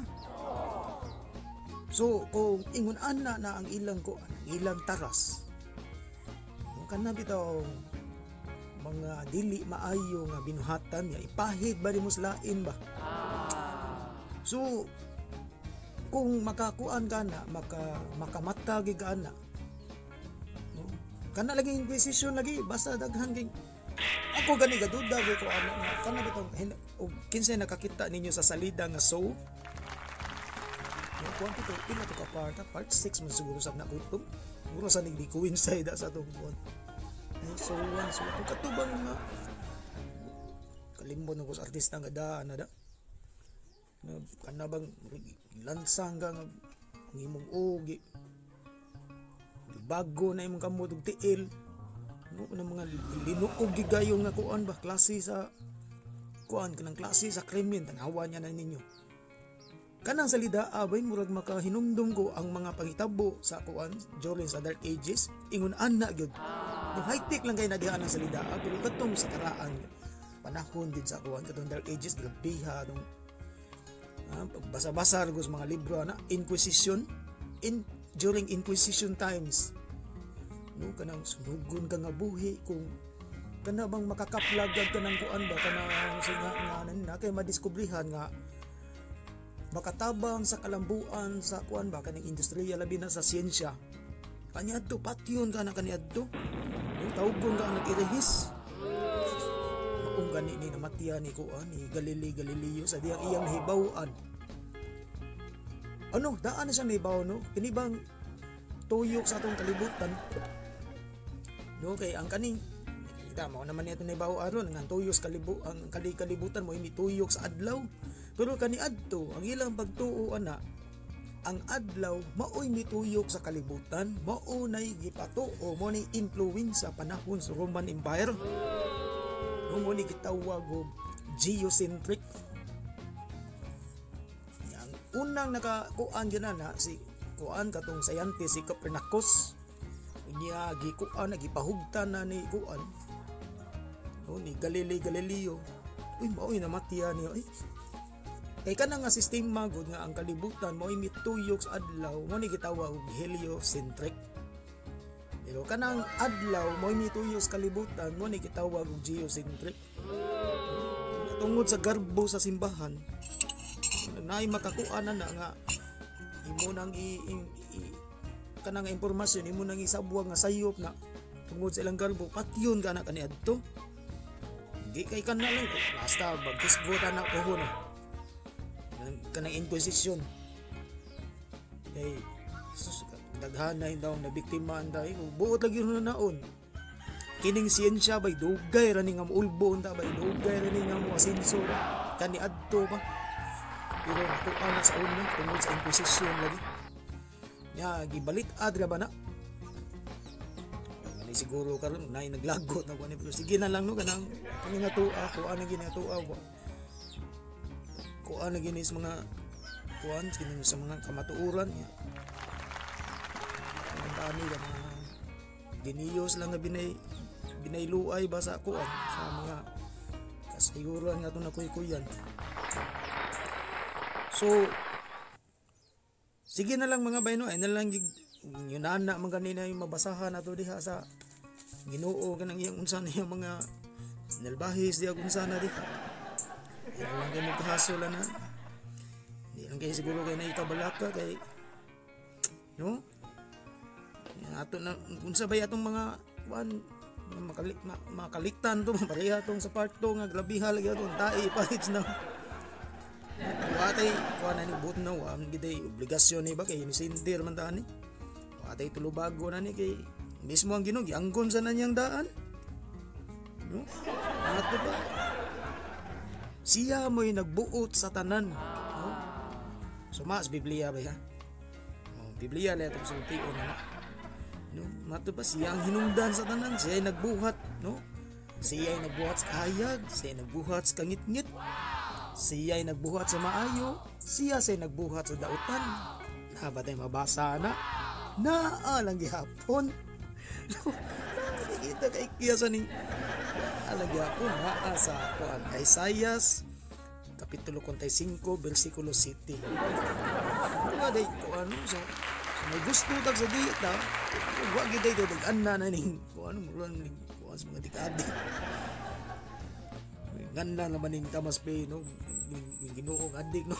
So kung ingon ana na ang ilang ang ilang taras kung kana bitaw mga dili maayo nga binuhatan niya ipahid ba mo lain ba. So kung makakuan ka na makamatag ka na kana lagi Inquisition lagi basta daghan ging ako gani gaduda gyud ko ana nga kana bitong og kinsay nakakita ninyo sa salida nga so kuan to pila to ka part 6 man siguro sab na kutob siguro sa ning coincide sa atong kuan so katubang nga kalimbon ko sa artista nga daan na kana bang lansang nga ang imong ugi bago na imong kamot og tiil no na mga linuog gigayo nga kuan ba klase sa kuan kanang klase sa krimen tanawa niya na ninyo kanang salida abay murag makahinumdum ko ang mga panghitabo sa kuan during sa Dark Ages ingon ana gyud no high tech lang kay na diha ang salida pero katong sa karaan panahon din sa kuan katong Dark Ages grabeha dong pagbasa-basa sa mga libro na Inquisition during Inquisition times no kanang sunugon ka nga buhi kung kana bang makakaplagad ka ng kuan ba kanang singa nga na kay madiskubrihan nga makatabang sa kalambuan sa kuan ba kanang industriya labi na sa siyensya kaniadto patyon ka na kaniadto no tawgon ka nag-irehis kung gani ni namatya ni kuan ni Galileo sa diyang iyang nahibaw-an ano daan na siya nahibaw no kini bang tuyok sa atong kalibutan no kay ang kaning kita mo naman ito nahibaw aron nga tuyok sa ang kalibutan mo ini tuyok sa adlaw pero kani adto ang ilang pagtuo ana ang adlaw maoy mituyok sa kalibutan mao nay gipatuo mo ni influence sa panahon sa Roman Empire no mo ni gitawag og geocentric. Unang nakakuan na si kuan katong scientist si Copernicus niya gikuan nagipahugtan na ni kuan no ni Galileo maoy namatya niya kay kanang nga sistema gud nga ang kalibutan maoy mituyok sa adlaw mo ni gitawag og heliocentric pero kanang adlaw maoy mituyok sa kalibutan mo ni gitawag og geocentric tungod sa garbo sa simbahan naay makakuan na nga imo nang kanang impormasyon imo nang isabwag nga sayop na tungod sa ilang garbo patyon ka na kaniadto di kay kana lang basta bagkisgot na ko no kanang Inquisition kay daghan na daw na biktima anday buot lagi na naon kining siyensya bay dugay ra ni nga maulbo unta bay dugay ra ni nga mo asenso kaniadto ba pero nakuha na sa una tungod sa Inquisition lagi nya gibalit adra ba na ani siguro karon nay naglagot na kuan pero sige na lang no kanang kani nga tuwa ko ana gini tuwa ko ana gini sa mga kuan sa mga kamatuoran nya ang tani ka mga giniyos lang nga binayluay ba sa kuan sa mga kasayuran nga itong nakuy-kuyan. So sige na lang mga bayno ay na lang yun na man ganina yung mabasahan nato diha sa Ginoo ka nang iyang unsa na iyang mga nalbahis diya kung sana di. Hindi lang kayo magkahasol na. Hindi lang kayo siguro kayo na ikabalaka kay no? Ato na kung sabay atong mga makaliktan to pareha tong sa part to nga grabiha lagi atong tae pahits na. Watay kuan na ni but na wa giday obligasyon ni ba kay sindir man ta ni. Watay tulubago na ni kay mismo ang Ginoo gianggon sa nanyang daan. No? Ato ba? Siya mo'y nagbuot sa tanan. No? Sumas Biblia ba ha? Biblia la itong sultion na. No? Mato ba siya ang hinungdan sa tanan, siya ay nagbuhat, no? Siya ay nagbuhat sa kahayag, siya ay nagbuhat sa kangit-ngit. Siya ay nagbuhat sa maayo, siya ay nagbuhat sa dautan. Nabatay mabasa na. Naalang gihapon. Nakikita kay kiyasa ni naalang gihapon naa sa kuan Isaias kapitulo 45 bersikulo 7. Mga day kuan sa may gusto tag sa dieta, wa gid day dag-ana na ning kuan mo lang ning kuan sa mga dekada. Ganda naman ning tamas pe no Ginoo adik no.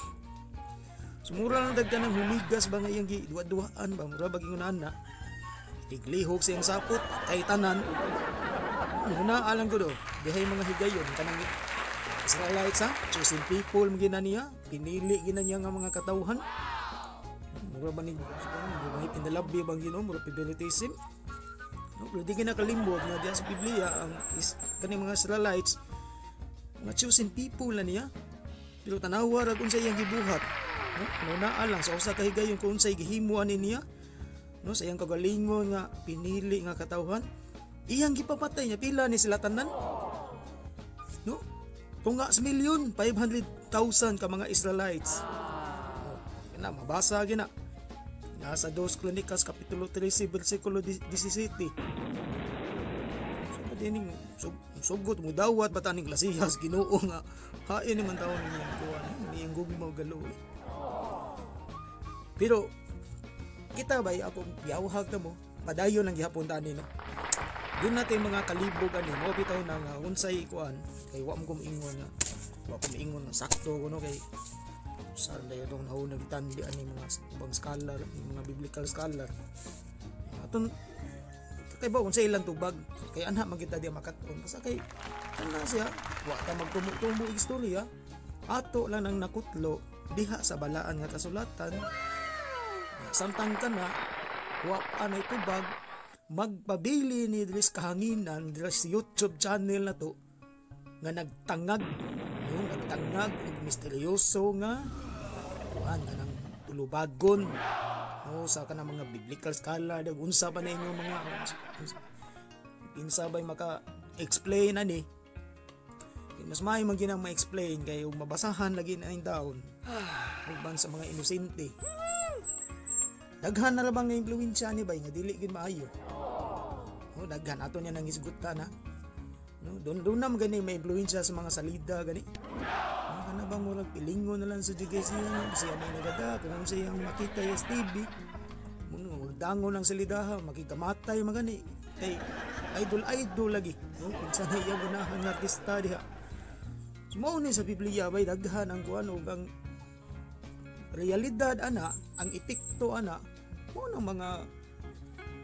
Sumura lang dagkan ng humigas ba nga iyang giduwa-duwaan ba mura baging unana. Tiglihok siyang sapot kay tanan. Muna alang ko do, dihay mga higayon kanang Israelites ha, chosen people magina niya, pinili gina niya nga mga katawhan. Mura ba ni pinalabi bang Ginoo mura favoritism. No, pero di kinakalimbot nga diya sa Biblia ang kaning mga Israelites mga chosen people na niya. Pero tanawa ra kung sa iyang gibuhat. No, naa lang sa usa ka higayon kung unsay gihimuan niya. No, sa iyang kagalingon nga pinili nga katawhan. Iyang gipapatay niya pila ni sila tanan. No? Tunga sa 1,500,000 ka mga Israelites. Na mabasa gina. Nasa 2 Kronikas kapitulo 13 bersikulo 17. So padining sugot mo dawat bataning lasihas Ginoo nga hain ni man tawo niyang kuan niyang gugmaw galoy. Pero kita ba ako giyawhag na mo padayon ang gihapon tani no. Doon natin mga kalibog ani mo bitaw na nga unsay kuan kay wa mo kumingon nga wa ko miingon nga sakto kuno kay sa dayo dong nauna gitandi ani mga ibang scholar mga biblical scholar aton kay ba unsay ilang tubag kay anha magita di makaton basta kay ana siya wa ta magtumo istorya ato lang nang nakutlo diha sa balaan nga kasulatan samtang kana wa anay tubag magpabili ni Dres kahanginan Dres YouTube channel na to nga nagtangag og misteryoso nga kuan nang tulubagon no sa kanang mga biblical scholar dag unsa pa na inyo mga kinsa bay maka-explain ani mas may man ginang ma-explain kay mabasahan lagi na ang taon ug sa mga inosente daghan na labang nga impluwensya ni bay nga dili gid maayo no daghan ato niya nang isgutan ha no don na magani may impluwensya sa mga salida gani kana bang murag pilingon na lang sa digasiya siya may nagada kung siya ang makita yung TV mo dangon ang salidaha makikamatay magani kay idol lagi no kinsa na iya ganahan nga artista diha sumo ni sa Biblia bay daghan ang kuan ug ang realidad ana ang epekto ana mo ng mga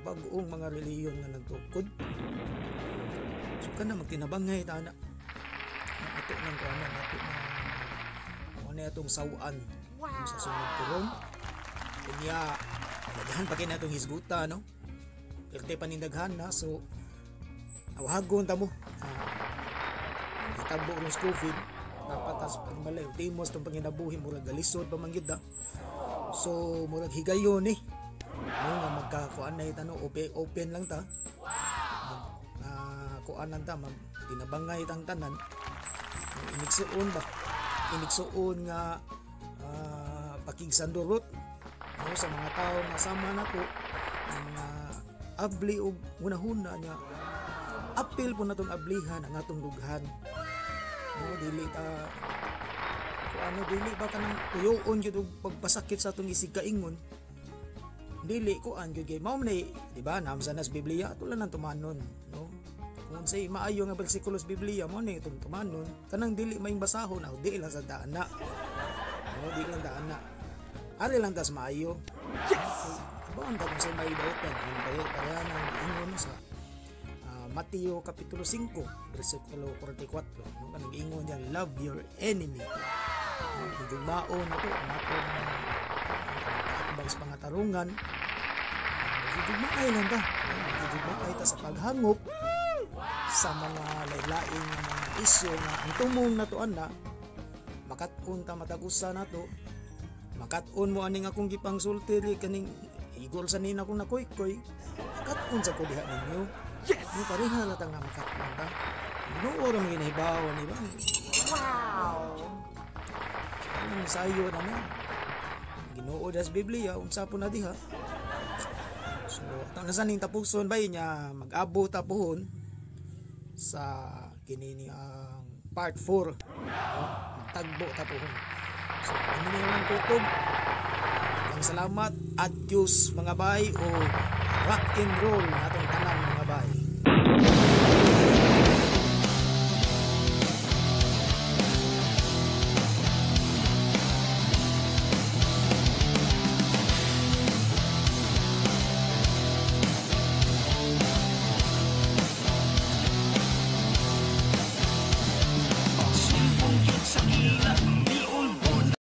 bag-ong mga reliyon nga nagtukod so kana magtinabangay ta ana ato nang kuan ato na ano itong sawan sa sunod turon kunya daghan pa kay natong hisguta no perte panindaghan na so awagon ta mo itabo ng COVID napatas panimalay timos tong panginabuhi murag galisod pa man gyud so murag higayon ni no nga magkakuan na itano open lang ta kuan lang ta tinabangay tang tanan inigsuon nga pakigsandurot no sa mga tao nga sama nato nga abli og hunahuna nya apil po natong ablihan ang atong dughan no dili ta kuano dili ba kanang tuyoon gyud og pagpasakit sa atong isig kaingon dili kuan gyud kay mao ni di ba namsa nas Biblia ato lang tumanon no Kung say maayo nga bersikulo sa Biblia mo ni itong tumanon, kanang dili maing basahon o di lang sa dana. O di lang dana. Ari lang tas maayo. Aba ang kung say may dautan, ang pareha ng ingon sa Mateo Kapitulo 5, versikulo 44. No, kanang ingon diyan, love your enemy. Medyo maon na to, ang atong taakbang sa pangatarungan. Medyo maay lang ta. Medyo maay ta sa paghangop sa mga lain-lain ng mga isyo na ang tumong na to ana, makatun ta matagusa na to. Makatun mo aning akong gipang sultiri kaning igol sa nina kong nakoy-koy. Makatun sa kudiha ninyo. Yes! Yung pareha na tang makatun ta. Ginoo ra mga ginahibawan, di ba? Wow. Ang sayo na na. Ginoo das Biblia, unsa po na diha. So, atang nasaning tapuson ba niya mag-abot tapuhon sa kinini ang part 4. Magtagbo tapuhon. So, hindi na lang kutob. Ang salamat at Diyos mga bay o rock and roll natong tanan mga bay.